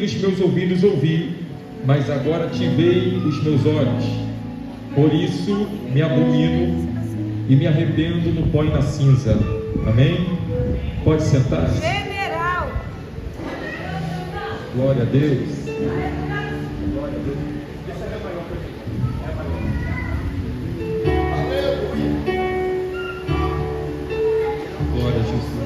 os meus ouvidos ouvi, mas agora te veem os meus olhos. Por isso me abomino e me arrependo no pó e na cinza. Amém? Pode sentar. General. Glória a Deus. Glória a Deus. Deixa eu ver maior para mim. Glória a Jesus.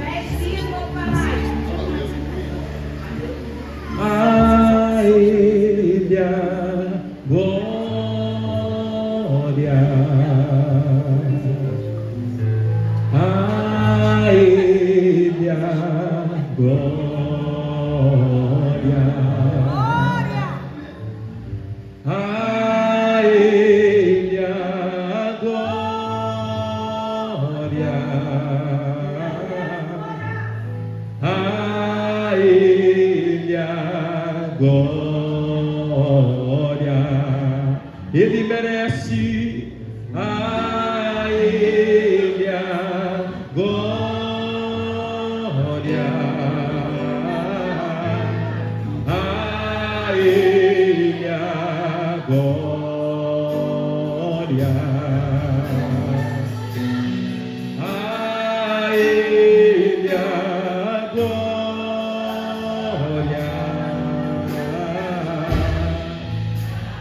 A Ele a glória, a Ele a glória, a Ele a glória, a Ele a glória, Ele merece, a Ele a glória, a Ele a glória, a Ele a glória,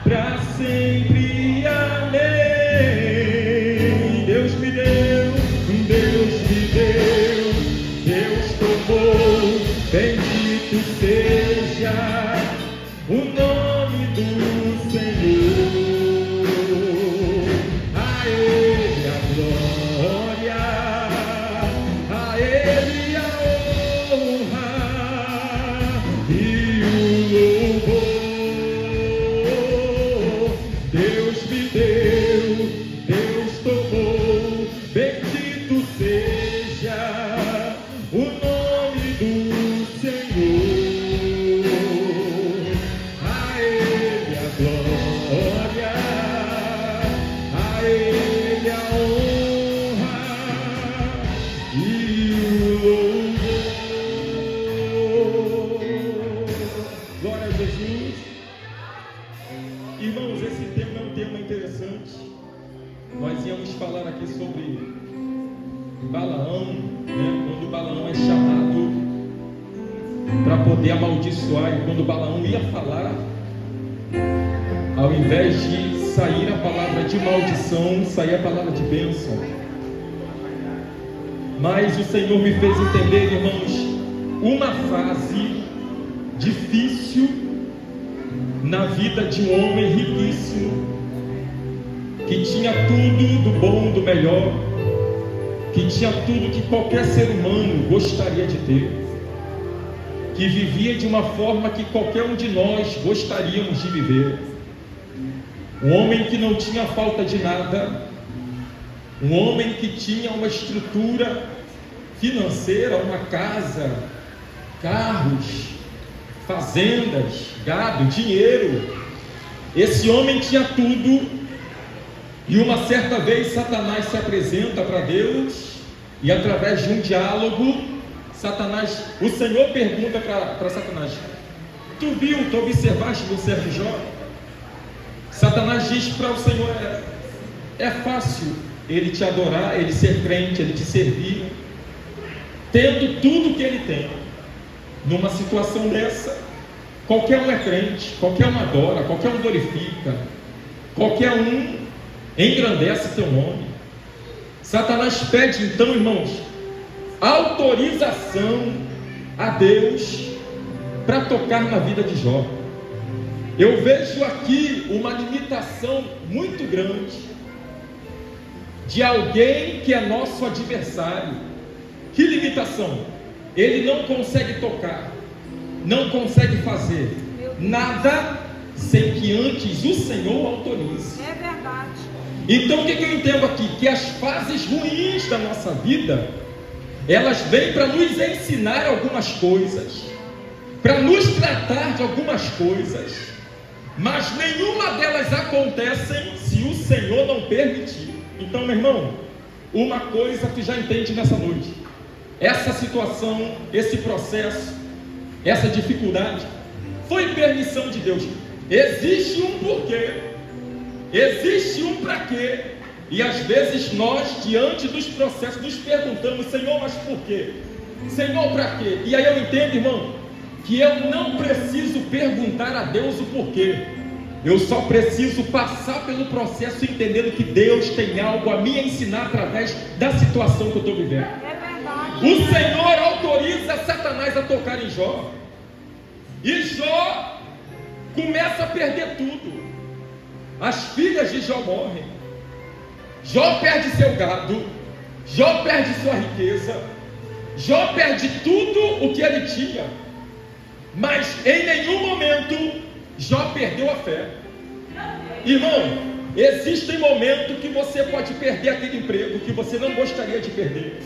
para sempre, amém. Deus me deu, Deus me deu, Deus tomou, bendito seja o nome do Senhor. A Ele a glória, a Ele a honra e o louvor. Deus me deu, Deus tomou, bendito seja o nome do Senhor. A Ele a glória, a Ele a honra e o louvor. Glória a Jesus. Irmãos, esse tema é um tema interessante. Nós íamos falar aqui sobre Balaão, né? Quando Balaão é chamado para poder amaldiçoar, e quando Balaão ia falar, ao invés de sair a palavra de maldição, saía a palavra de bênção. Mas o Senhor me fez entender, irmãos, uma fase difícil na vida de um homem riquíssimo, que tinha tudo do bom, do melhor, que tinha tudo que qualquer ser humano gostaria de ter, que vivia de uma forma que qualquer um de nós gostaríamos de viver. Um homem que não tinha falta de nada, um homem que tinha uma estrutura financeira, uma casa, carros, fazendas, gado, dinheiro. Esse homem tinha tudo. E uma certa vez Satanás se apresenta para Deus, e através de um diálogo, o Senhor pergunta para Satanás: tu observaste do servo Jó? Satanás diz para o Senhor: é fácil ele te adorar, ele ser crente, ele te servir, tendo tudo que ele tem. Numa situação dessa, qualquer um é crente, qualquer um adora, qualquer um glorifica, qualquer um engrandece teu nome. Satanás pede então, irmãos, autorização a Deus para tocar na vida de Jó. Eu vejo aqui uma limitação muito grande de alguém que é nosso adversário. Que limitação? Ele não consegue tocar, não consegue fazer nada sem que antes o Senhor autorize. É verdade. Então o que eu entendo aqui? Que as fases ruins da nossa vida, elas vêm para nos ensinar algumas coisas, para nos tratar de algumas coisas, mas nenhuma delas acontecem se o Senhor não permitir. Então, meu irmão, uma coisa tu já entende nessa noite: essa situação, esse processo, essa dificuldade foi permissão de Deus. Existe um porquê, existe um para quê. E às vezes nós, diante dos processos, nos perguntamos: Senhor, mas por quê? Senhor, para quê? E aí eu entendo, irmão, que eu não preciso perguntar a Deus o porquê. Eu só preciso passar pelo processo entendendo que Deus tem algo a me ensinar através da situação que eu estou vivendo. O Senhor autoriza Satanás a tocar em Jó. E Jó começa a perder tudo. As filhas de Jó morrem. Jó perde seu gado. Jó perde sua riqueza. Jó perde tudo o que ele tinha. Mas em nenhum momento Jó perdeu a fé. Irmão, existem momentos que você pode perder aquele emprego que você não gostaria de perder.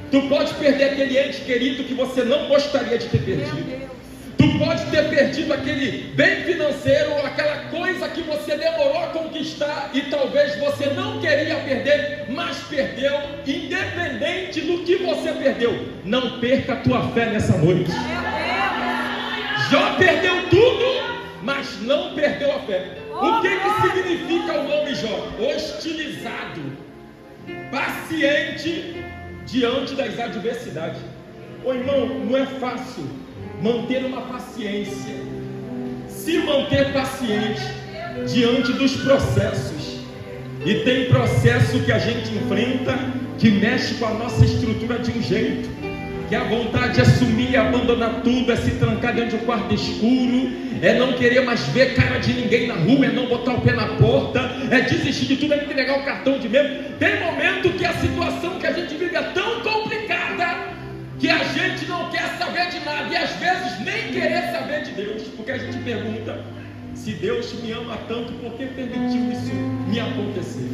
Tu pode perder aquele ente querido que você não gostaria de ter perdido. Tu pode ter perdido aquele bem financeiro, aquela coisa que você demorou a conquistar e talvez você não queria perder, mas perdeu. Independente do que você perdeu, não perca a tua fé nessa noite. Jó perdeu tudo, mas não perdeu a fé. O que significa o nome Jó? Hostilizado, paciente diante das adversidades. Ô irmão, não é fácil manter uma paciência, se manter paciente diante dos processos. E tem processo que a gente enfrenta que mexe com a nossa estrutura de um jeito, que a vontade é sumir, abandonar tudo, é se trancar dentro de um quarto escuro, é não querer mais ver cara de ninguém na rua, é não botar o pé na porta, é desistir de tudo, é entregar o cartão de membro. Tem momento que a situação que a gente vive é tão complicada que a gente não quer saber de nada, e às vezes nem querer saber de Deus, porque a gente pergunta: se Deus me ama tanto, por que permitiu isso me acontecer?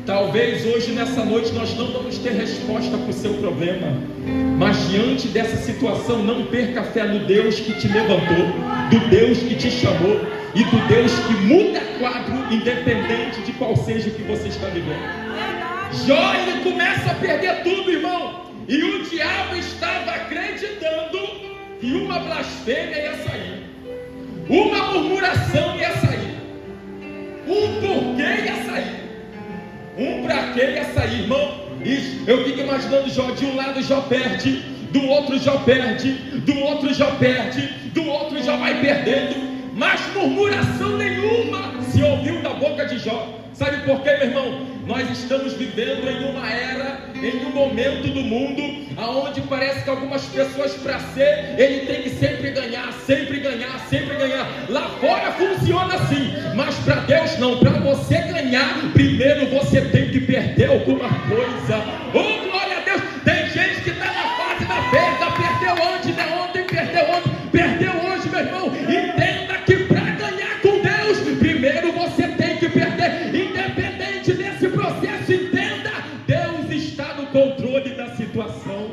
Talvez hoje, nessa noite, nós não vamos ter resposta para o seu problema, mas diante dessa situação, não perca a fé no Deus que te levantou, do Deus que te chamou e do Deus que muda quadro, independente de qual seja o que você está vivendo. Jó, ele começa a perder tudo, irmão, e o diabo estava acreditando que uma blasfêmia ia sair, uma murmuração ia sair, um porquê ia sair, um pra quê ia sair, irmão. Eu fico imaginando Jó, de um lado Jó perde, do outro Jó perde, do outro Jó perde, do outro Jó vai perdendo, mas murmuração nenhuma se ouviu da boca de Jó. Sabe por quê, meu irmão? Nós estamos vivendo em uma era, em um momento do mundo, aonde parece que algumas pessoas, para ser, ele tem que sempre ganhar, sempre ganhar, sempre ganhar. Lá fora funciona assim, mas para Deus não. Para você ganhar, primeiro você tem que perder alguma coisa. Oh, glória a Deus! Tem gente que está na fase da perda, perdeu antes, né? Ontem, perdeu ontem, perdeu hoje, meu irmão. Entenda que para ganhar com Deus, primeiro você tem que perder. Independente desse processo, entenda, Deus está no controle da situação.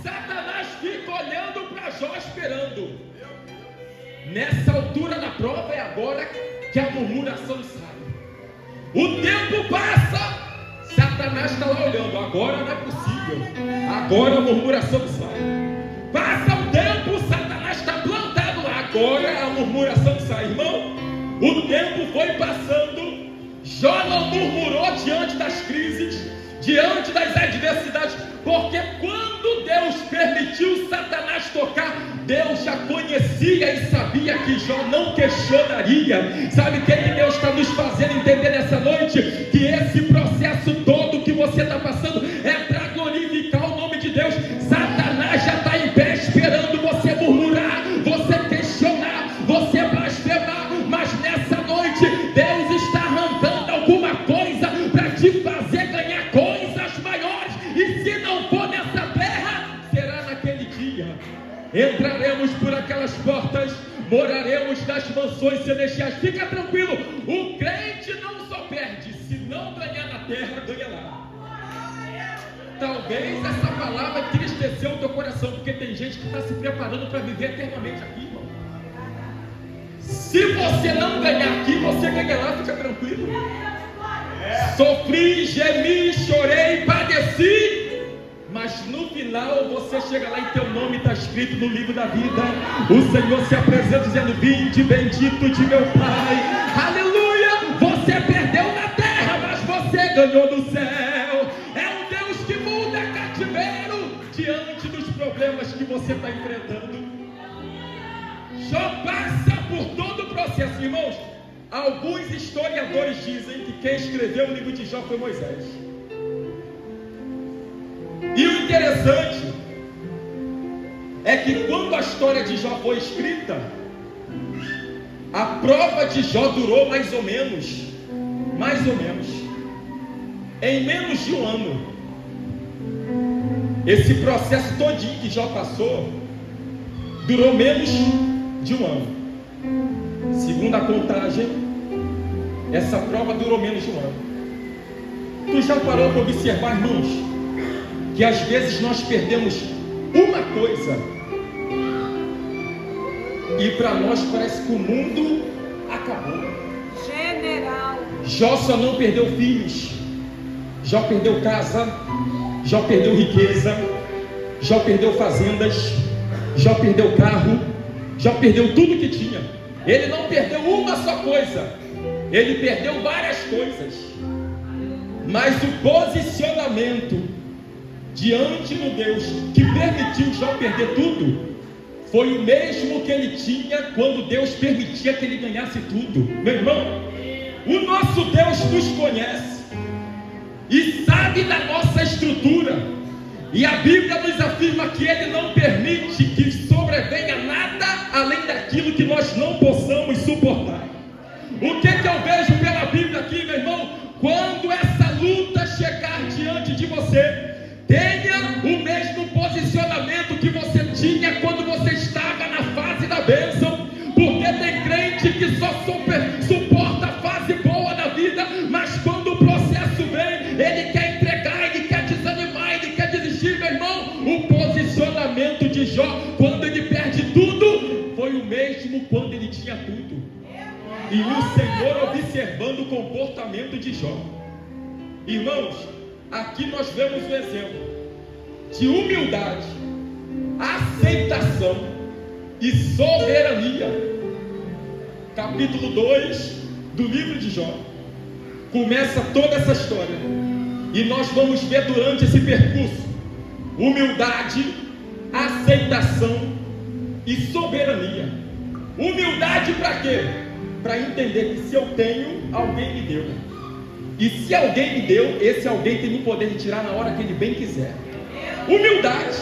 Satanás fica olhando para Jó, esperando. Nessa altura da prova é agora que a murmuração sai. O tempo passa, Satanás está lá olhando. Agora não é possível, agora a murmuração sai. Passa o tempo, Satanás está plantado lá. Agora a murmuração sai, irmão. O tempo foi passando, Jó não murmurou diante das crises, diante das adversidades, porque quando Deus permitiu Satanás tocar, Deus já conhecia e sabia que Jó não questionaria. Sabe o que Deus está nos fazendo entender nessa noite? Que esse processo todo que você está passando é para glorificar o nome de Deus. Satanás já está em pé esperando você murmurar, você questionar, você blasfemar, mas nessa noite Deus está arrancando alguma coisa para te fazer ganhar coisas maiores. E se não for nessa terra, será naquele dia. Entraremos por aquelas portas, moraremos nas mansões celestiais. Fica tranquilo, o crente não só perde, se não ganhar na terra, ganha lá. Talvez essa palavra entristeceu o teu coração, porque tem gente que está se preparando para viver eternamente aqui, irmão. Se você não ganhar aqui, você ganha lá, fica tranquilo. Sofri, gemi, chorei, padeci, mas no final final você chega lá e teu nome está escrito no livro da vida. O Senhor se apresenta dizendo: vinde bendito de meu Pai, aleluia. Você perdeu na terra, mas você ganhou no céu. É um Deus que muda cativeiro diante dos problemas que você está enfrentando. Jó passa por todo o processo, irmãos. Alguns historiadores dizem que quem escreveu o livro de Jó foi Moisés. E o interessante é que quando a história de Jó foi escrita, a prova de Jó durou mais ou menos, em menos de um ano. Esse processo todinho que Jó passou durou menos de um ano. Segundo a contagem, essa prova durou menos de um ano. Tu já parou para observar, irmãos, que às vezes nós perdemos uma coisa e para nós parece que o mundo acabou. General. Jó só não perdeu filhos, Jó perdeu casa, Jó perdeu riqueza, Jó perdeu fazendas, Jó perdeu carro, Jó perdeu tudo que tinha. Ele não perdeu uma só coisa, ele perdeu várias coisas. Mas o posicionamento diante do Deus que permitiu Jó perder tudo foi o mesmo que ele tinha quando Deus permitia que ele ganhasse tudo. Meu irmão, o nosso Deus nos conhece e sabe da nossa estrutura, e a Bíblia nos afirma que Ele não permite que sobrevenha nada além daquilo que nós não possamos suportar. O que eu vejo pela Bíblia aqui, meu irmão? Quando essa luta chegar diante de você, tenha o mesmo posicionamento que você tinha quando você estava na fase da bênção, porque tem crente que só suporta a fase boa da vida, mas quando o processo vem, ele quer entregar, ele quer desanimar, ele quer desistir. Meu irmão, o posicionamento de Jó, quando ele perde tudo, foi o mesmo quando ele tinha tudo. E o Senhor observando o comportamento de Jó. Irmãos, aqui nós vemos um exemplo de humildade, aceitação e soberania. Capítulo 2 do livro de Jó começa toda essa história, e nós vamos ver durante esse percurso humildade, aceitação e soberania. Humildade para quê? Para entender que se eu tenho, alguém me deu, e se alguém me deu, esse alguém tem o poder de tirar na hora que ele bem quiser. Humildade.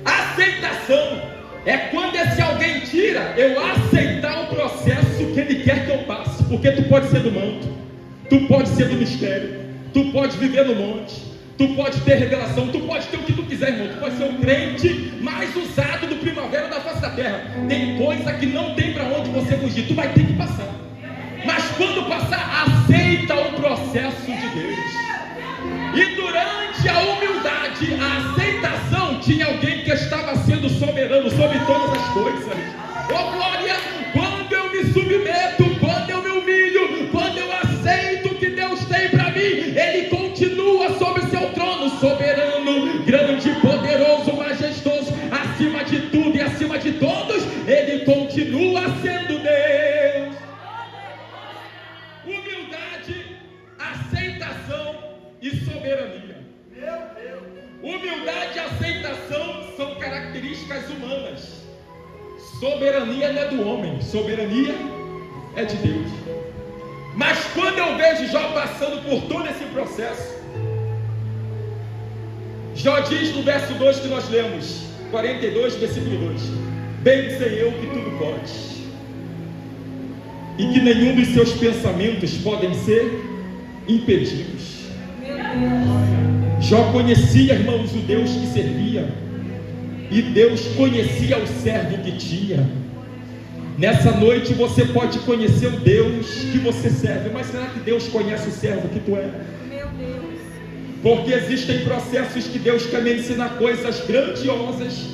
Aceitação é quando esse alguém tira, eu aceitar o processo que ele quer que eu passe. Porque tu pode ser do manto, tu pode ser do mistério, tu pode viver no monte, tu pode ter revelação, tu pode ter o que tu quiser, irmão. Tu pode ser o crente mais usado do primavera da face da terra. Tem coisa que não tem para onde você fugir, tu vai ter que passar. Mas quando passar, aceita o processo de Deus. E durante a humildade, a aceitação, tinha alguém que estava sendo soberano sobre todas as coisas. Oh glória, quando eu me submeto, quando eu me humilho, quando eu aceito o que Deus tem para mim, Ele continua sobre seu trono, soberano, grande, poderoso, majestoso, acima de tudo e acima de todos, Ele continua sendo Deus. Humildade, aceitação e soberania. Humildade e aceitação são características humanas. Soberania não é do homem, soberania é de Deus. Mas quando eu vejo Jó passando por todo esse processo, Jó diz no verso 2 que nós lemos, 42, versículo 2: bem sei eu que tudo podes, e que nenhum dos seus pensamentos podem ser impedidos. Jó conhecia, irmãos, o Deus que servia, e Deus conhecia o servo que tinha. Nessa noite você pode conhecer o Deus que você serve, mas será que Deus conhece o servo que tu é? Meu Deus. Porque existem processos que Deus quer me ensinar coisas grandiosas,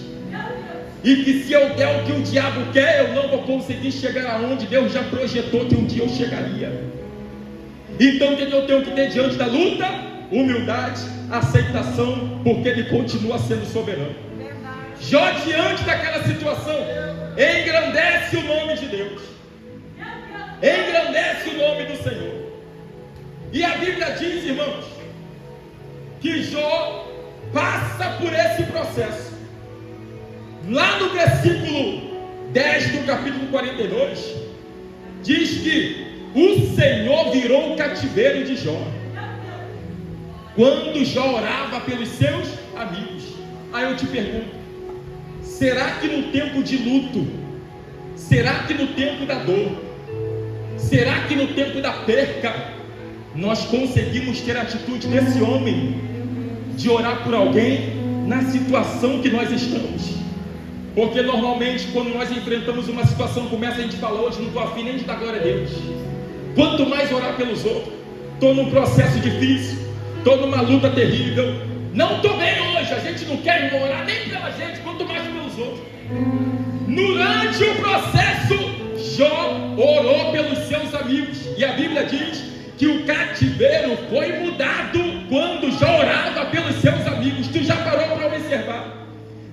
e que se eu der o que o diabo quer, eu não vou conseguir chegar aonde Deus já projetou que um dia eu chegaria. Então o que eu tenho que ter diante da luta? humildade, aceitação, porque Ele continua sendo soberano. Verdade. Jó, diante daquela situação, engrandece o nome de Deus, engrandece o nome do Senhor. E a Bíblia diz, irmãos, que Jó passa por esse processo. Lá no versículo 10 do capítulo 42, diz que o Senhor virou o cativeiro de Jó, quando Jó orava pelos seus amigos. Aí eu te pergunto, será que no tempo de luto, será que no tempo da dor, será que no tempo da perca, nós conseguimos ter a atitude desse homem, de orar por alguém na situação que nós estamos? Porque normalmente quando nós enfrentamos uma situação como essa, a gente fala: hoje não estou afim nem de dar glória a Deus, quanto mais orar pelos outros. Estou num processo difícil, estou numa luta terrível, não estou bem hoje. A gente não quer orar nem pela gente, quanto mais pelos outros. Durante o processo, Jó orou pelos seus amigos, e a Bíblia diz que o cativeiro foi mudado quando Jó orava pelos seus amigos. Tu já parou para observar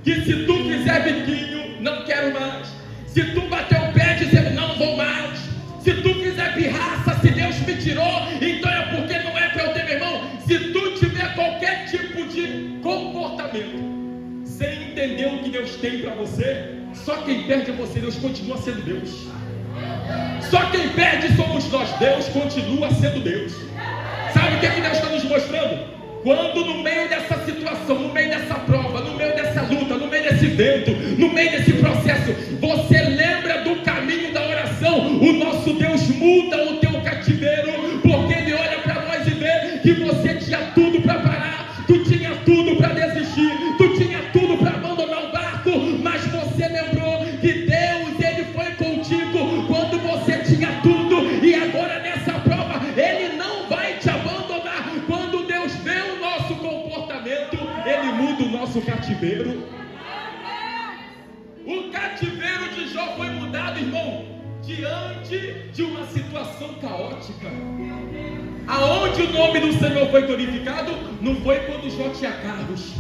que se tu fizer biquinho, não quero mais; se tu bater o pé dizendo não vou mais; se tu fizer pirraça, se Deus me tirou, então é porque não é para eu ter, meu irmão. Se tu tiver qualquer tipo de comportamento sem entender o que Deus tem para você, só quem perde é você. Deus continua sendo Deus. Só quem perde somos nós. Deus continua sendo Deus. Sabe o que Deus está nos mostrando? Quando no meio dessa situação, no meio dessa prova, no meio dessa luta, no meio desse vento, no meio desse processo, você lembra do caminho da oração, o nosso Deus muda o teu cativeiro, porque Ele olha para nós e vê que você tinha tudo para parar, tu tinha tudo para desistir, tu tinha tudo para abandonar o barco, mas você lembrou que Deus, Ele foi contigo quando você tinha tudo, e agora nessa prova Ele não vai te abandonar. Quando Deus vê o nosso comportamento, Ele muda o nosso cativeiro. O cativeiro de Jó foi mudado, irmão, diante de uma situação caótica. Aonde o nome do Senhor foi glorificado? Não foi quando Jó tinha carros,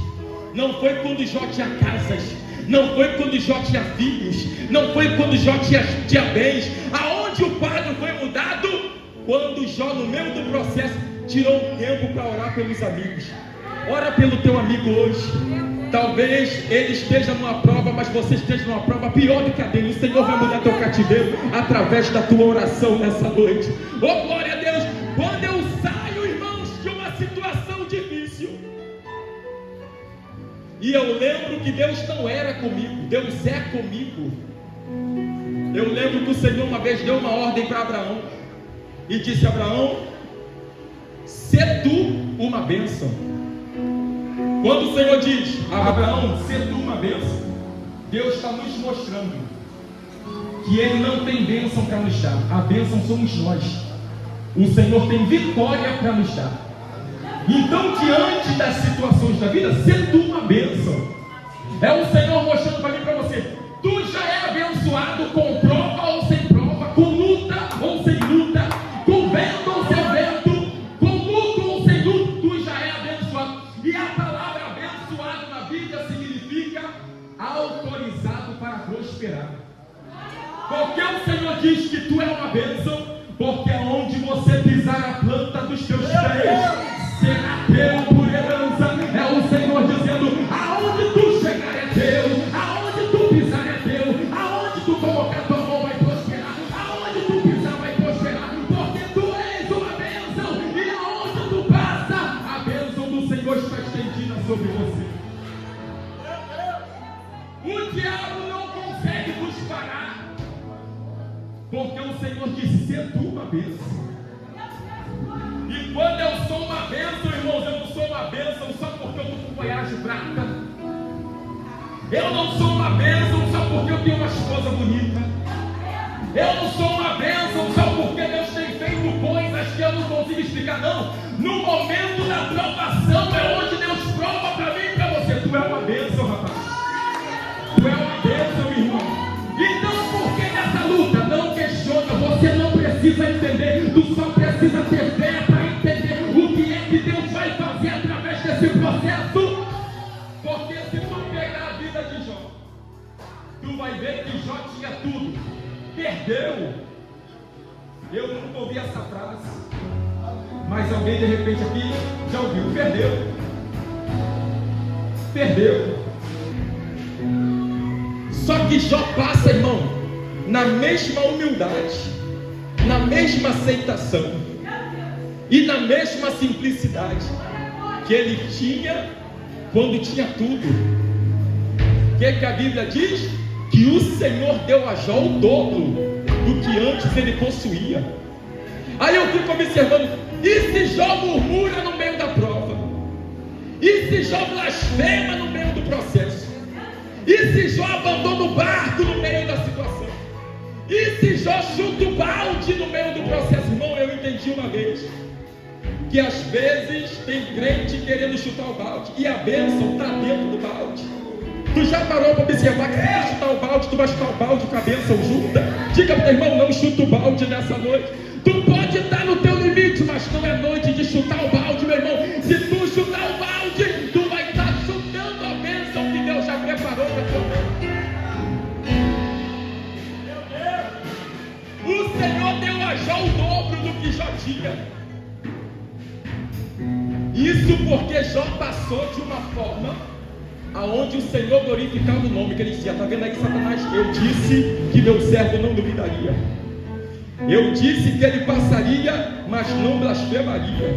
não foi quando Jó tinha casas, não foi quando Jó tinha filhos, não foi quando Jó tinha bens. Aonde o quadro foi mudado? Quando Jó, no meio do processo, tirou um tempo para orar pelos amigos. Ora pelo teu amigo hoje. Talvez ele esteja numa prova, mas você esteja numa prova pior do que a dele. O Senhor vai mudar teu cativeiro através da tua oração nessa noite. Oh, glória a Deus! Quando eu saio, irmãos, de uma situação difícil, e eu lembro que Deus não era comigo, Deus é comigo. Eu lembro que o Senhor uma vez deu uma ordem para Abraão e disse: Abraão, sê tu uma bênção. Quando o Senhor diz: Abraão, sê tu uma bênção, Deus está nos mostrando que Ele não tem bênção para nos dar. A bênção somos nós. O Senhor tem vitória para nos dar. Então, diante das situações da vida, sê tu uma bênção. É o Senhor mostrando para mim e para você: tu já é abençoado com prova ou sem prova, com luta ou sem luta, com vento ou sem vento, com luto ou sem luto, tu já é abençoado. E a palavra abençoado na Bíblia significa autorizado para prosperar. Porque o Senhor diz que tu é uma bênção, porque aonde você pisar a planta dos teus pés será teu por herança. É o Senhor dizendo: aonde tu chegar é teu, aonde tu pisar é teu, aonde tu colocar tua mão vai prosperar, aonde tu pisar vai prosperar, porque tu és uma bênção, e aonde tu passa, a bênção do Senhor está estendida sobre você. O diabo não consegue nos parar, porque o Senhor disse: sê tu uma bênção. E quando eu sou uma bênção, irmãos, eu não sou uma bênção só porque eu estou com voyage prata. Eu não sou uma bênção só porque eu tenho uma esposa bonita. Eu não sou uma bênção só porque Deus tem feito coisas que eu não consigo explicar, não. No momento da provação é onde Deus prova para mim e para você: tu é uma bênção, rapaz. Tu é uma bênção, irmão. Então, por que nessa luta? Não questiona, você não precisa entender, tu só precisa ter fé para entender o que é que Deus vai fazer. perdeu. Eu nunca ouvi essa frase, mas alguém de repente aqui já ouviu. Perdeu. Só que Jó passa, irmão, na mesma humildade, na mesma aceitação e na mesma simplicidade que ele tinha quando tinha tudo. O que a Bíblia diz? Que o Senhor deu a Jó o dobro do que antes ele possuía. Aí eu fico observando, e se Jó murmura no meio da prova? E se Jó blasfema no meio do processo? E se Jó abandona o barco no meio da situação? E se Jó chuta o balde no meio do processo? Irmão, eu entendi uma vez que às vezes tem crente querendo chutar o balde e a bênção está dentro do balde. Tu já parou para observar que se tu chutar o balde, tu vai chutar o balde com a bênção junta? Diga para o teu irmão, não chuta o balde nessa noite. Tu pode estar no teu limite, mas não é noite de chutar o balde, meu irmão. Se tu chutar o balde, tu vai estar chutando a bênção que Deus já preparou para tua vida. O Senhor deu a Jó o dobro do que Jó tinha. Isso porque Jó passou de uma forma aonde o Senhor glorificava o nome, que ele dizia: está vendo aí, Satanás? Eu disse que meu servo não duvidaria. Eu disse que ele passaria, mas não blasfemaria.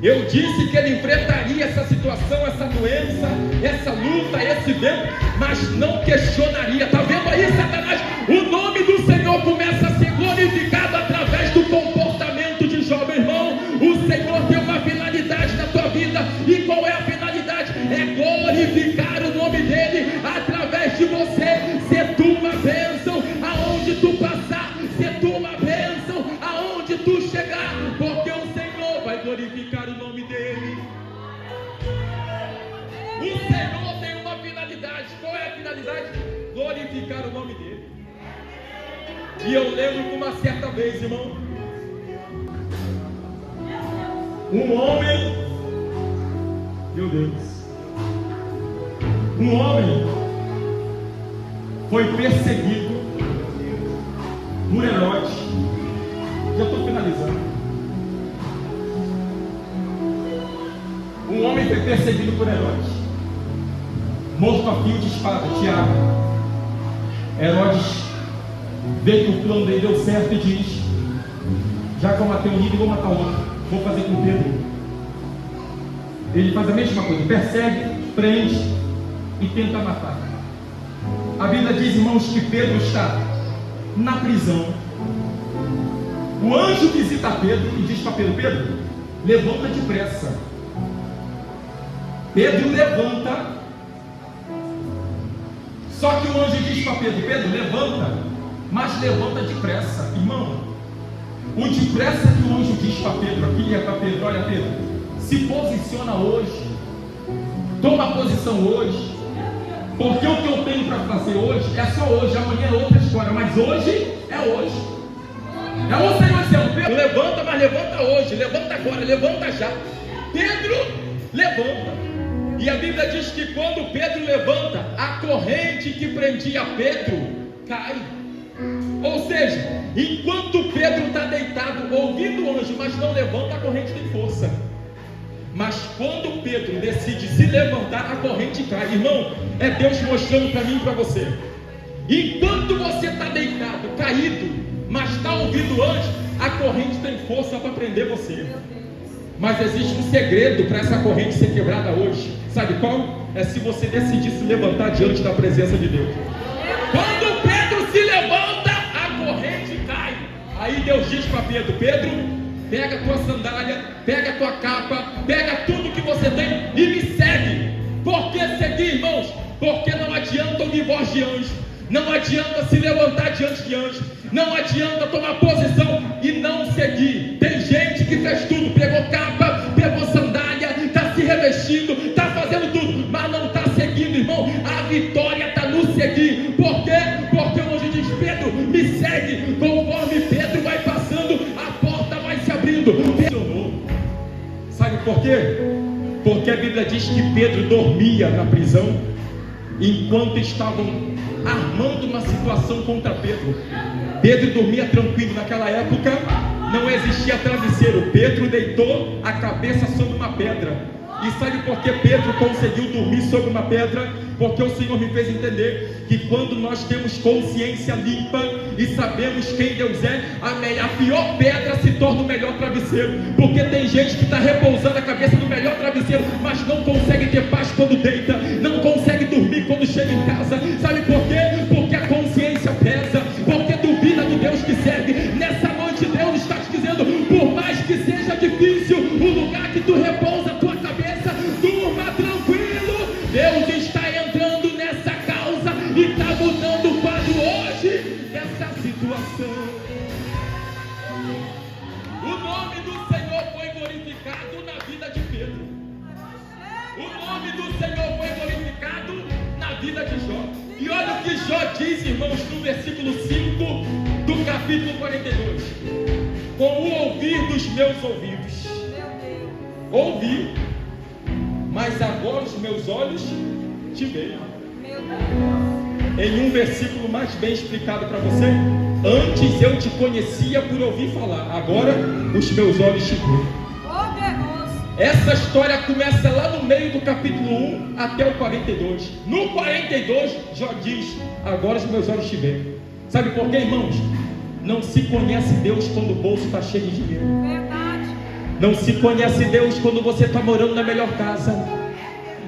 Eu disse que ele enfrentaria essa situação, essa doença, essa luta, esse vento, mas não questionaria. Está vendo aí, Satanás? O nome do Senhor começa a ser glorificado através do comportamento de Jó, meu irmão. O Senhor tem uma finalidade na tua vida. E qual é a finalidade? É glorificar o nome dele através de você. Ser tu uma bênção aonde tu passar, ser tu uma bênção aonde tu chegar, porque o Senhor vai glorificar o nome dele. O Senhor tem uma finalidade. Qual é a finalidade? Glorificar o nome dele. E eu lembro que uma certa vez, irmão, um homem, meu Deus, um homem foi perseguido por Herodes. Já estou finalizando. Um homem foi perseguido por Herodes, morto a fio de espada, Tiago. Herodes vê que o plano dele deu certo e diz: já que eu matei um líder, vou matar outro. Vou fazer com Pedro. Ele faz a mesma coisa, persegue, prende e tenta matar. A Bíblia diz, irmãos, que Pedro está na prisão. O anjo visita Pedro e diz para Pedro: Pedro, levanta depressa. Pedro levanta. Só que o anjo diz para Pedro: Pedro, levanta, mas levanta depressa. Irmão, o depressa que o anjo diz para Pedro aqui é para Pedro: olha, Pedro, se posiciona hoje, toma posição hoje, porque o que eu tenho para fazer hoje é só hoje, amanhã é outra história, mas hoje é hoje. É o Senhor dizendo: Pedro, levanta, mas levanta hoje, levanta agora, levanta já. Pedro levanta. E a Bíblia diz que quando Pedro levanta, a corrente que prendia Pedro cai. Ou seja, enquanto Pedro está deitado ouvindo o anjo, mas não levanta, a corrente tem força. Mas quando Pedro decide se levantar, a corrente cai. Irmão, é Deus mostrando para mim e para você. Enquanto você está deitado, caído, mas está ouvindo o anjo, a corrente tem força para prender você. Mas existe um segredo para essa corrente ser quebrada hoje. Sabe qual? É se você decidir se levantar diante da presença de Deus. Quando Pedro se levanta, a corrente cai. Aí Deus diz para Pedro: Pedro, pega a tua sandália, pega a tua capa, pega tudo que você tem e me segue. Por que seguir, irmãos? Porque não adianta ouvir voz de anjo, não adianta se levantar diante de anjo, não adianta tomar posição e não seguir. Tem gente que fez tudo, pegou capa, pegou sandália, está se revestindo, está fazendo tudo, mas não está seguindo, irmão. A vitória está no seguir. Por quê? Porque o anjo diz: Pedro, me segue. Conforme Pedro vai passando, a porta vai se abrindo. Sabe por quê? Porque a Bíblia diz que Pedro dormia na prisão enquanto estavam armando uma situação contra Pedro. Pedro dormia tranquilo. Naquela época não existia travesseiro. Pedro deitou a cabeça sobre uma pedra. E sabe por que Pedro conseguiu dormir sobre uma pedra? Porque o Senhor me fez entender que quando nós temos consciência limpa e sabemos quem Deus é, a pior pedra se torna o melhor travesseiro. Porque tem gente que está repousando a cabeça no melhor travesseiro, mas não consegue ter paz quando deita, não consegue dormir quando chega em casa. Sabe por quê? Porque a consciência pesa, porque duvida do Deus que serve. Nessa noite Deus está te dizendo, por mais que seja difícil, o lugar que tu repousa a tua cabeça, durma tranquilo. Deus está entrando nessa causa e está mudando o quadro hoje dessa situação. O nome do Senhor foi glorificado na vida de Pedro. O nome do Senhor foi glorificado na vida de Jó. E olha o que Jó diz, irmãos, no versículo 5 do capítulo 42. Com o ouvir dos meus ouvidos ouvi, mas agora os meus olhos te veem. Em um versículo mais bem explicado para você: antes eu te conhecia por ouvir falar, agora os meus olhos te veem. Essa história começa lá no meio do capítulo 1 até o 42. No 42, Jó diz: agora os meus olhos te veem. Sabe por quê, irmãos? Não se conhece Deus quando o bolso está cheio de dinheiro. Não se conhece Deus quando você está morando na melhor casa.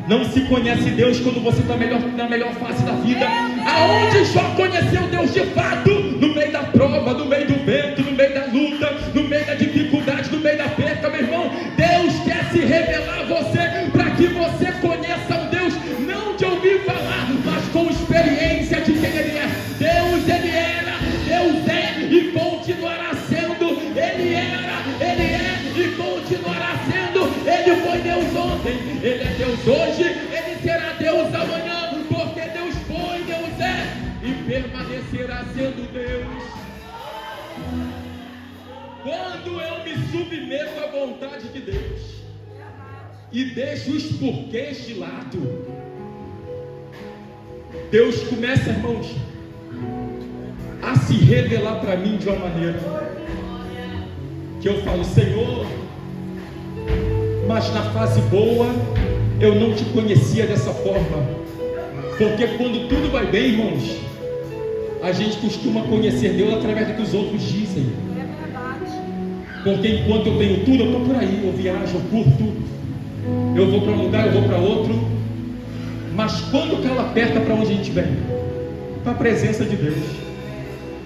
Não se conhece Deus quando você está na melhor fase da vida. Aonde Jó conheceu Deus de fato? No meio da prova, no meio do vento, no meio da luta, no meio da dificuldade, no meio da perca, meu irmão. Deus quer se revelar a você para que você conheça o Deus, não de ouvir falar, mas com experiência de quem Ele é. Deus, Ele era, Deus é e continuará sendo. Ele era, Ele é e continuará sendo. Ele foi Deus ontem, Ele é Deus hoje, Ele será Deus amanhã, porque Deus foi, Deus é e permanecerá sendo Deus. Quando eu me submeto à vontade de Deus e deixo os porquês de lado, Deus começa, irmãos, a se revelar para mim de uma maneira que eu falo: Senhor, mas na fase boa eu não te conhecia dessa forma. Porque quando tudo vai bem, irmãos, a gente costuma conhecer Deus através do que os outros dizem. Porque enquanto eu tenho tudo, eu estou por aí, eu viajo, eu curto, eu vou para um lugar, eu vou para outro. Mas quando o calo aperta, para onde a gente vem? Para a presença de Deus.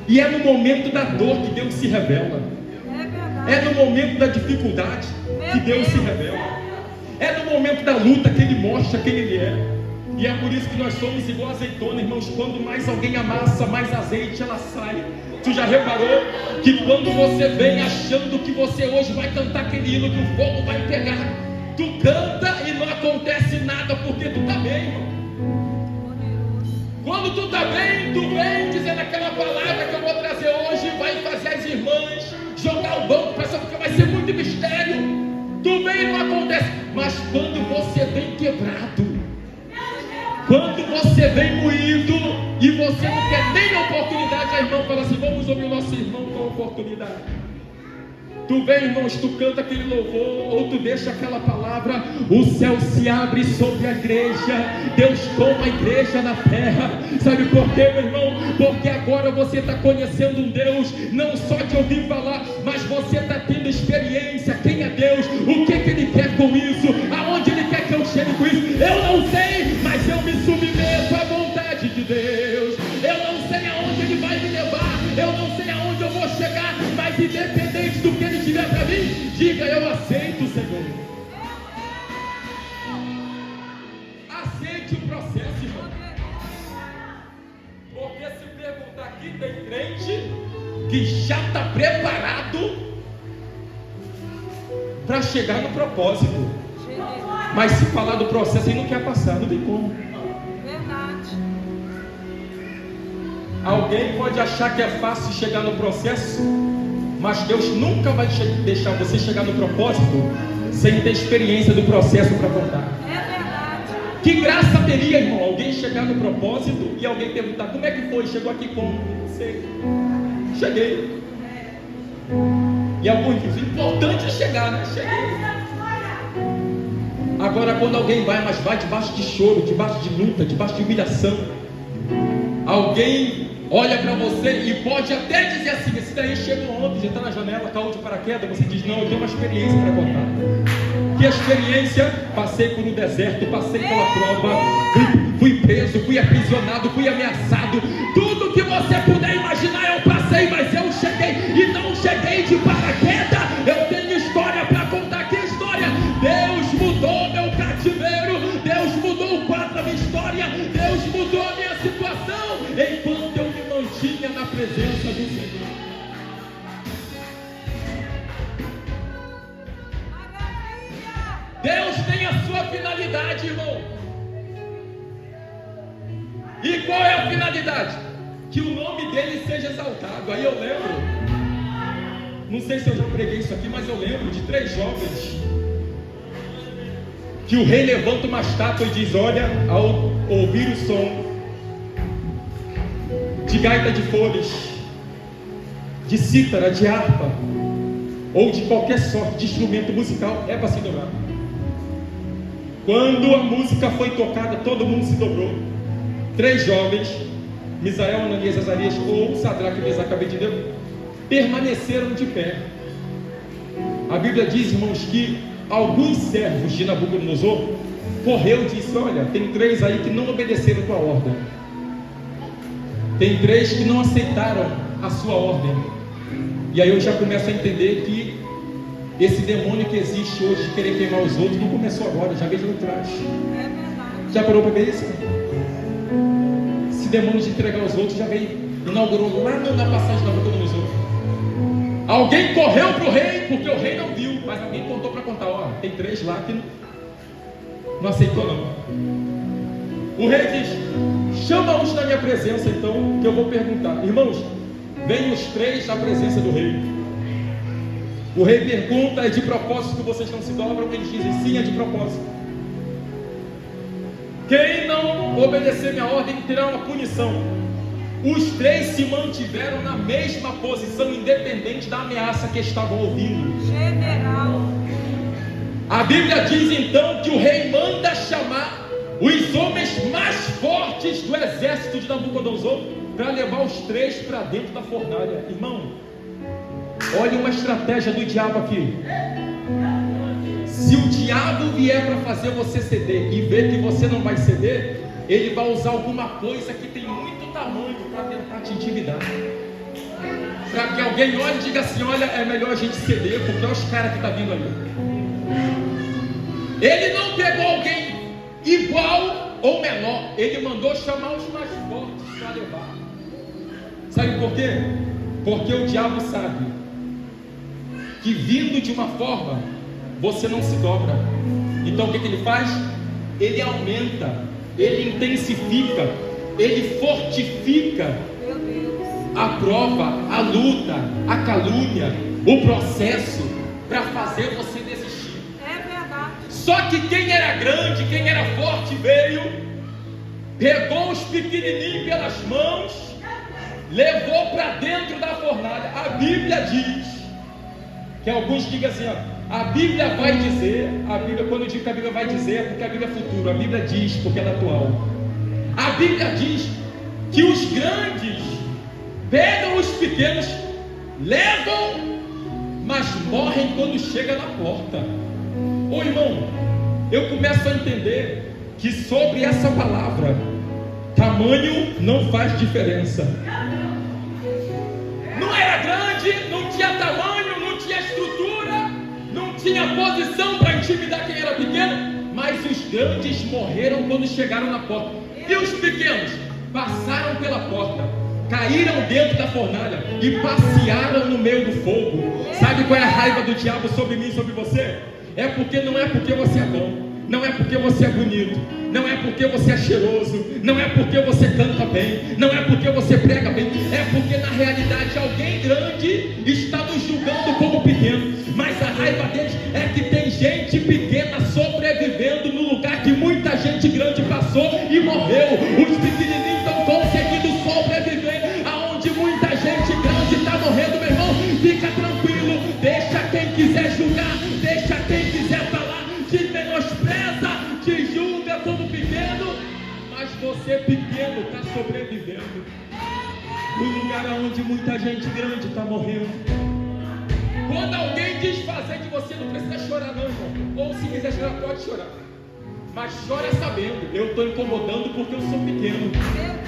E é no momento da dor que Deus se revela. É no momento da dificuldade que Deus se revela. É no momento da luta que Ele mostra quem Ele é. E é por isso que nós somos igual azeitona, irmãos. Quando mais alguém amassa, mais azeite ela sai. Tu já reparou que quando você vem achando que você hoje vai cantar aquele hino, que o fogo vai pegar, tu canta e não acontece nada, porque tu está bem, irmão. Quando tu está bem, tu vem dizendo aquela palavra que eu vou trazer hoje, vai fazer as irmãs jogar o banco, pessoal, porque vai ser muito mistério. Tu vem e não acontece. Mas quando você vem quebrado, quando você vem moído e você não quer nem a oportunidade, a irmã fala assim: vamos ouvir o nosso irmão com a oportunidade. Tu vem, irmãos, tu canta aquele louvor, ou tu deixa aquela palavra, o céu se abre sobre a igreja, Deus toma a igreja na terra. Sabe por quê, meu irmão? Porque agora você está conhecendo um Deus, não só de ouvir falar, mas você está tendo experiência. Quem é Deus? O que Ele quer com isso? Aonde Ele quer que eu chegue com isso? Eu não sei, mas eu me submeto à vontade de Deus. Eu não sei aonde Ele vai me levar, eu não sei aonde eu vou chegar, mas independente do que Ele tiver para mim, diga: eu aceito, Senhor. Aceite o processo, irmão. Porque se perguntar aqui, tem crente que já está preparado para chegar no propósito, mas se falar do processo ele não quer passar, não tem como. Verdade. Alguém pode achar que é fácil chegar no processo, mas Deus nunca vai deixar você chegar no propósito sem ter experiência do processo para voltar. É verdade. Que graça teria, irmão, alguém chegar no propósito e alguém perguntar: como é que foi? Chegou aqui como? Não sei. cheguei. E alguns dizem, importante é chegar, né? Cheguei. Agora, quando alguém vai, mas vai debaixo de choro, debaixo de luta, debaixo de humilhação, alguém olha para você e pode até dizer assim: esse daí chegou ontem, já está na janela, caiu de paraquedas. Você diz: não, eu tenho uma experiência para contar. Que experiência? Passei por um deserto, passei pela prova, fui preso, fui aprisionado, fui ameaçado. Tudo que você puder imaginar eu passei, mas eu cheguei e não cheguei de paraquedas. Eu tenho história para contar. Que história? Deus mudou meu cativeiro, Deus mudou o quadro da minha história, Deus mudou a minha situação enquanto eu me mantinha na presença do Senhor. Deus tem a sua finalidade, irmão. E qual é a finalidade? Que o nome dele seja exaltado. Aí eu lembro, não sei se eu já preguei isso aqui, mas eu lembro de 3 jovens que o rei levanta uma estátua e diz: olha, ao ouvir o som de gaita de folhas, de cítara, de harpa, ou de qualquer sorte de instrumento musical, é para se dobrar. Quando a música foi tocada, todo mundo se dobrou. 3 jovens, Misael, Ananias, Azarias, ou Sadraque, Mesaque e Abednego, permaneceram de pé. A Bíblia diz, irmãos, que alguns servos de Nabucodonosor correu e disse: olha, tem 3 aí que não obedeceram a tua ordem, tem 3 que não aceitaram a sua ordem. E aí eu já começo a entender que esse demônio que existe hoje de querer queimar os outros não começou agora, já veio de trás. É verdade. Já parou para ver isso? Esse demônio de entregar os outros já veio, inaugurou lá na passagem da Nabucodonosor. Alguém correu para o rei, porque o rei não viu, mas alguém contou para contar: ó, tem 3 lá que não aceitou não. O rei diz: chama-os na minha presença então, que eu vou perguntar. Irmãos, vem os 3 à presença do rei. O rei pergunta: é de propósito que vocês não se dobram? Eles dizem: sim, é de propósito. Quem não obedecer minha ordem terá uma punição. Os 3 se mantiveram na mesma posição, independente da ameaça que estavam ouvindo. General. A Bíblia diz então que o rei manda chamar os homens mais fortes do exército de Nabucodonosor para levar os 3 para dentro da fornalha. Irmão, olha uma estratégia do diabo aqui. Se o diabo vier para fazer você ceder e ver que você não vai ceder, ele vai usar alguma coisa que tem muito tamanho para tentar te intimidar, para que alguém olhe e diga assim: olha, é melhor a gente ceder, porque olha os caras que estão vindo ali. Ele não pegou alguém igual ou menor, ele mandou chamar os mais fortes para levar. Sabe por quê? Porque o diabo sabe que vindo de uma forma você não se dobra. Então o que ele faz? Ele aumenta, ele intensifica, ele fortifica a prova, a luta, a calúnia, o processo, para fazer você desistir. É verdade. Só que quem era grande, quem era forte veio, pegou os pequenininhos pelas mãos, levou para dentro da fornalha. A Bíblia diz que alguns digam assim: ó, a Bíblia vai dizer, quando eu digo que a Bíblia vai dizer, é porque a Bíblia é futuro, a Bíblia diz porque ela é atual. A Bíblia diz que os grandes pegam os pequenos, levam, mas morrem quando chega na porta. Ô irmão, eu começo a entender que sobre essa palavra, tamanho não faz diferença. Não era grande, não tinha tamanho, não tinha estrutura, não tinha posição para intimidar quem era pequeno, mas os grandes morreram quando chegaram na porta. E os pequenos passaram pela porta, caíram dentro da fornalha e passearam no meio do fogo. Sabe qual é a raiva do diabo sobre mim e sobre você? Não é porque você é bom, não é porque você é bonito, não é porque você é cheiroso, não é porque você canta bem, não é porque você prega bem, é porque na realidade alguém grande está nos julgando como pequeno. Mas a raiva deles é que tem gente pequena sobrevivendo no lugar que muita gente grande passou e morreu. Os pequenininhos estão conseguindo sobreviver aonde muita gente grande está lugar onde muita gente grande está morrendo. Quando alguém diz fazer de você, não precisa chorar não, irmão. Ou se quiser chorar, pode chorar. Mas chora sabendo, eu estou incomodando porque eu sou pequeno.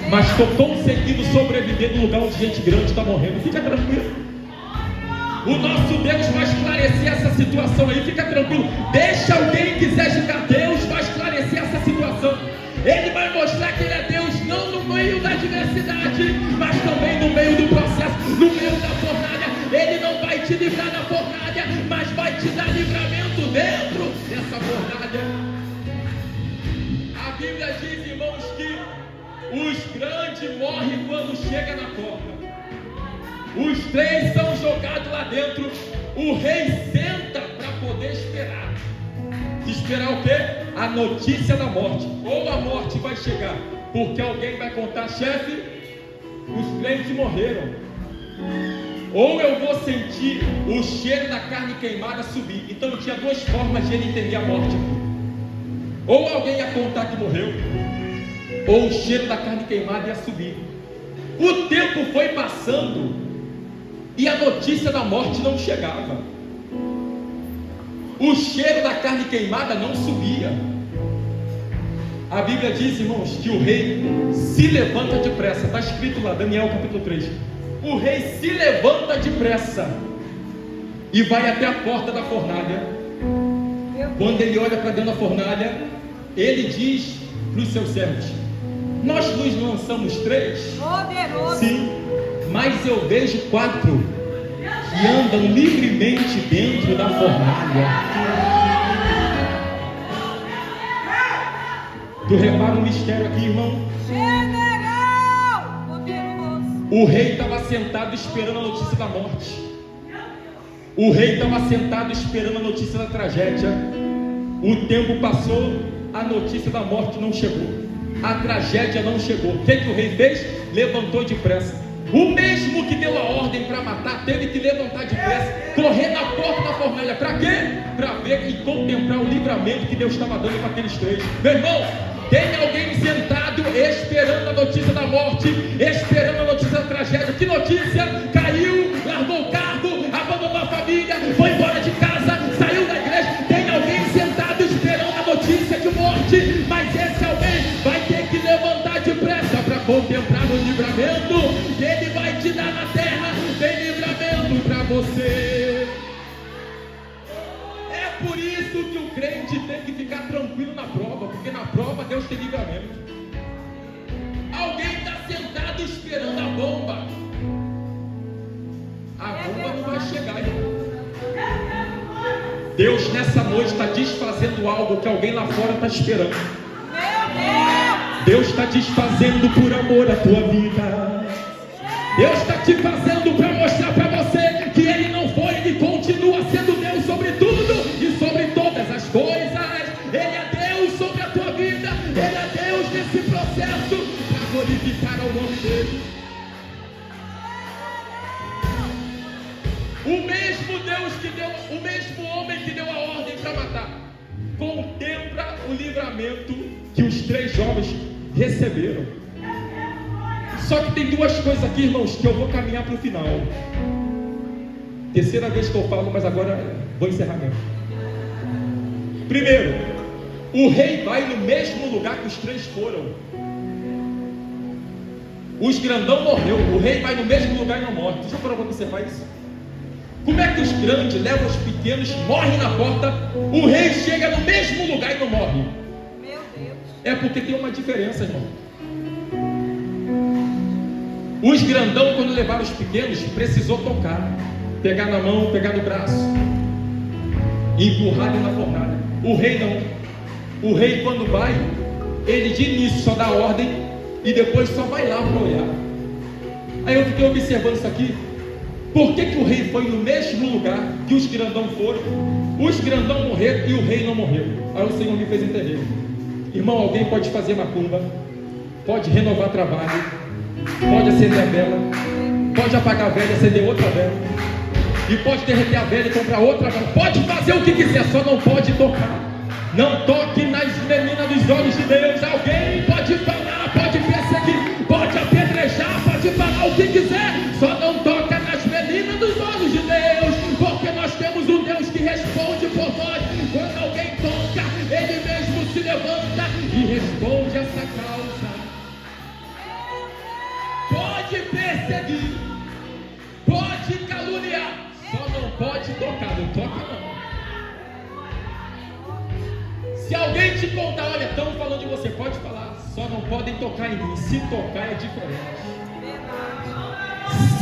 Mas estou conseguindo sobreviver no lugar onde gente grande está morrendo. Fica tranquilo. O nosso Deus vai esclarecer essa situação aí, fica tranquilo. Deixa alguém quiser julgar, Deus vai esclarecer essa situação. Ele vai mostrar que Ele é Deus, não no meio da adversidade, mas também no meio do processo, no meio da fornalha. Ele não vai te livrar da fornalha, mas vai te dar livramento dentro dessa fornalha. A Bíblia diz, irmãos, que os grandes morrem quando chega na porta. Os 3 são jogados lá dentro. O rei senta para poder esperar. Esperar o quê? A notícia da morte. Ou a morte vai chegar porque alguém vai contar, chefe, os crentes morreram. Ou eu vou sentir o cheiro da carne queimada subir. Então tinha 2 formas de ele entender a morte. Ou alguém ia contar que morreu, ou o cheiro da carne queimada ia subir. O tempo foi passando e a notícia da morte não chegava. O cheiro da carne queimada não subia. A Bíblia diz, irmãos, que o rei se levanta depressa. Está escrito lá, Daniel capítulo 3. O rei se levanta depressa e vai até a porta da fornalha. Quando ele olha para dentro da fornalha, ele diz para os seus servos: nós nos lançamos 3? Poderoso. Sim, mas eu vejo 4 que andam livremente dentro da fornalha. Tu repara um mistério aqui, irmão? General poderoso. O rei estava sentado esperando a notícia da morte. O rei estava sentado esperando a notícia da tragédia. O tempo passou, a notícia da morte não chegou, a tragédia não chegou. O que o rei fez? Levantou depressa. O mesmo que deu a ordem para matar teve que levantar depressa, correr na porta da fornalha. Para quê? Para ver e contemplar o livramento que Deus estava dando para aqueles 3. Meu irmão, tem alguém sentado esperando a notícia da morte, esperando a notícia da tragédia. Que notícia? Caiu, largou o cargo, abandonou a família, foi embora de casa, saiu da igreja. Tem alguém sentado esperando a notícia de morte, mas esse alguém vai ter que levantar depressa para contemplar o livramento que Ele vai te dar na terra. Tem livramento para você. É por isso que o crente tem que ficar tranquilo na prova, porque na prova Deus tem livramento. Alguém está sentado esperando a bomba. A bomba não vai chegar, irmão. Deus nessa noite está desfazendo algo que alguém lá fora está esperando. Deus está desfazendo por amor a tua vida. Deus está te fazendo para mostrar para você que Ele não foi, Ele continua sendo Deus sobre tudo e sobre todas as coisas. Ele é Deus sobre a tua vida. Ele é Deus nesse processo para glorificar o nome dEle. O mesmo Deus que deu, o mesmo homem que deu a ordem para matar, contempla o livramento que os 3 jovens receberam. Só que tem 2 coisas aqui, irmãos, que eu vou caminhar para o final. Terceira vez que eu falo, mas agora vou encerrar mesmo. Primeiro, o rei vai no mesmo lugar que os 3 foram. Os grandão morreu, o rei vai no mesmo lugar e não morre. Deixa eu falar para você, faz isso. Como é que os grandes levam os pequenos, morrem na porta, o rei chega no mesmo lugar e não morre? Meu Deus. É porque tem uma diferença, irmão. Os grandão, quando levaram os pequenos, precisou tocar, pegar na mão, pegar no braço, empurrar na fornalha. O rei não. O rei, quando vai, ele de início só dá ordem e depois só vai lá para olhar. Aí eu fiquei observando isso aqui. Por que o rei foi no mesmo lugar que os grandão foram? Os grandão morreram e o rei não morreu. Aí o Senhor me fez entender. Irmão, alguém pode fazer macumba, pode renovar trabalho, pode acender a vela, pode apagar a vela e acender outra vela, e pode derreter a vela e comprar outra vela. Pode fazer o que quiser, só não pode tocar. Não toque nas meninas dos olhos de Deus. Alguém pode falar, pode perseguir, pode apedrejar, pode falar o o que quiser, só não toca nas meninas dos olhos de Deus, porque nós temos um Deus que responde por nós. Quando alguém toca, Ele mesmo se levanta e responde essa causa. Pode perseguir, pode caluniar, só não pode tocar, não toca não. Se alguém te contar, olha, estão falando de você, pode falar, só não podem tocar em mim. Se tocar é diferente.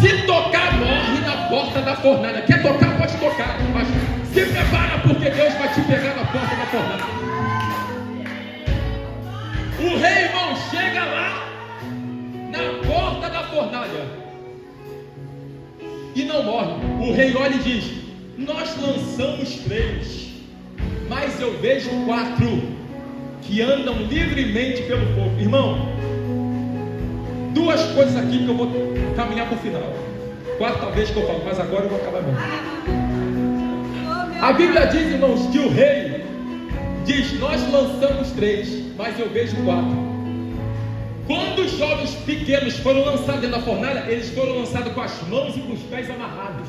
Se tocar, morre na porta da fornalha. Quer tocar, pode tocar, mas se prepara, porque Deus vai te pegar na porta da fornalha. O rei, irmão, chega lá na porta da fornalha e não morre. O rei olha e diz: nós lançamos 3, mas eu vejo 4 que andam livremente pelo fogo. Irmão, 2 coisas aqui que eu vou caminhar para o final. 4ª vez que eu falo, mas agora eu vou acabar mesmo. A Bíblia diz, irmãos, que o rei diz: nós lançamos 3, mas eu vejo 4. Quando os jovens pequenos foram lançados dentro da fornalha, eles foram lançados com as mãos e com os pés amarrados.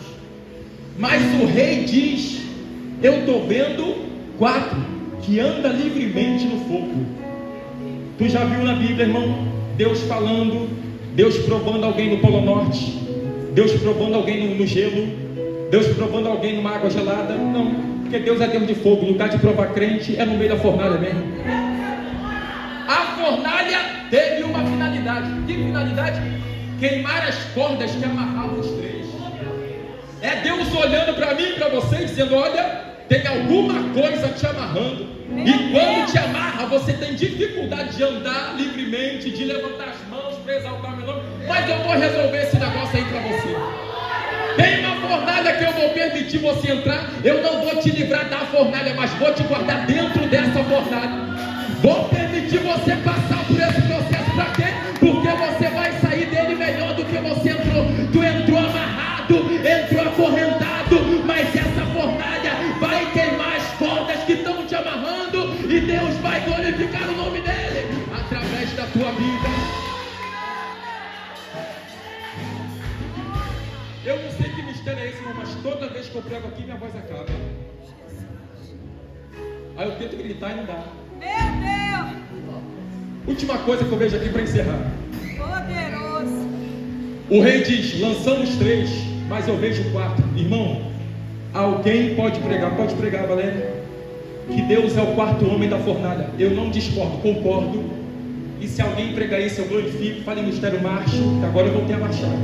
Mas o rei diz: eu estou vendo 4 que andam livremente no fogo. Tu já viu na Bíblia, irmão, Deus falando, Deus provando alguém no Polo Norte, Deus provando alguém no gelo, Deus provando alguém numa água gelada? Não, porque Deus é Deus de fogo. O lugar de provar crente é no meio da fornalha mesmo. A fornalha teve uma finalidade. Que finalidade? Queimar as cordas que amarravam os 3. É Deus olhando para mim e para você, dizendo: olha, tem alguma coisa te amarrando, e quando te amarra, você tem dificuldade de andar livremente, de levantar as mãos para exaltar meu nome, mas eu vou resolver esse negócio aí para você. Tem uma fornalha que eu vou permitir você entrar. Eu não vou te livrar da fornalha, mas vou te guardar dentro dessa fornalha. Vou permitir você passar por esse processo. Para quê? Porque você vai sair dele melhor do que você entrou. Tu entrou amarrado, entrou acorrentado, mas essa fornalha vai queimar as cordas que estão te amarrando, e Deus vai glorificar o nome dele através da tua vida. Eu não sei que mistério é esse, irmão, mas toda vez que eu prego aqui, minha voz acaba. Aí eu tento gritar e não dá. Meu Deus! Última coisa que eu vejo aqui para encerrar. Poderoso. O rei diz: lançamos 3, mas eu vejo 4. Irmão, alguém pode pregar, Valéria, que Deus é o 4º homem da fornalha. Eu não discordo, concordo. E se alguém pregar isso, eu glorifico. Fale mistério, marcho, que agora eu voltei a marchar.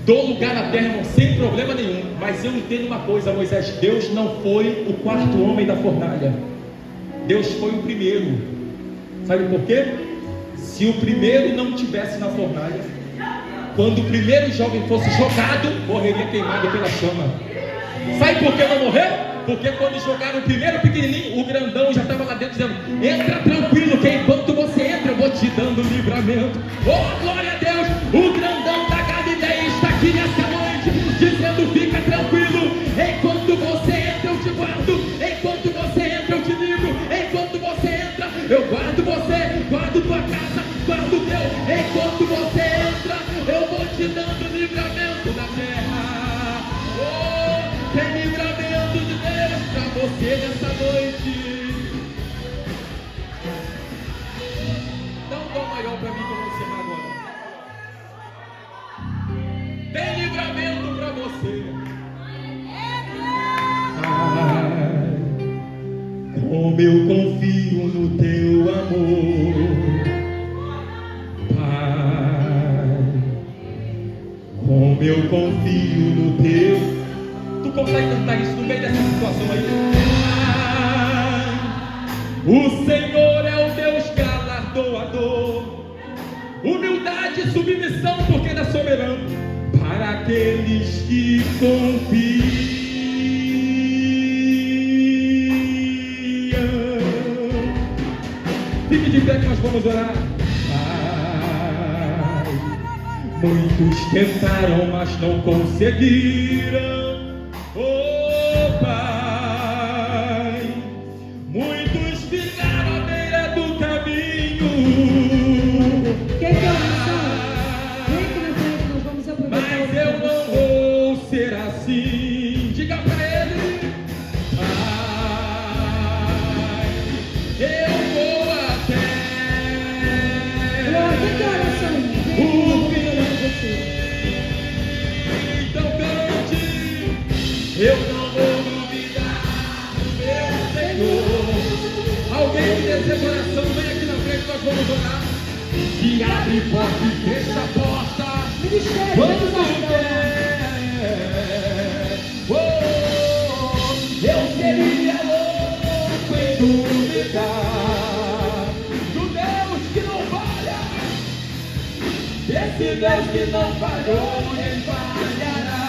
Dou lugar na terra, irmão, sem problema nenhum. Mas eu entendo uma coisa, Moisés: Deus não foi o 4º homem da fornalha. Deus foi o primeiro. Sabe por quê? Se o primeiro não estivesse na fornalha, quando o primeiro jovem fosse jogado, morreria queimado pela chama. Sabe por que não morreu? Porque quando jogaram o primeiro pequenininho, o grandão já estava lá dentro dizendo: entra tranquilo, que enquanto você entra, eu vou te dando livramento. Oh, glória a Deus! O grandão da Galileia está aqui nessa noite, dizendo: fica tranquilo, enquanto você entra, eu te guardo. Enquanto você entra, eu te livro. Enquanto você entra, eu guardo você, guardo tua casa, guardo o teu. Enquanto você entra, eu vou te dando livramento da terra. Oh, tem livramento de Deus para você nessa noite. Dá um dó maior para mim que eu vou encerrar agora. Tem livramento para você. Pai, como eu confio no teu amor. Pai, como eu confio no teu. Tu consegue cantar isso no meio dessa situação aí? O Senhor é o Deus galardoador, humildade e submissão, porque Ele é soberano para aqueles que confiam. Fique de pé que nós vamos orar. Pai, muitos tentaram, mas não conseguiram. Oh Pai, muitos ficaram à beira do caminho. Que oração? Eu não vou duvidar do meu Senhor. Alguém que deseja oração, vem aqui na frente, nós vamos orar. Que abre porta e fecha a porta. Vamos ver. Oh, eu seria louco em duvidar do Deus que não falha. Esse Deus que não falhou, nem falhará.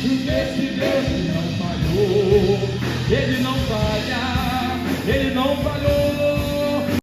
Esse Deus que não falhou, Ele não falha, Ele não falhou.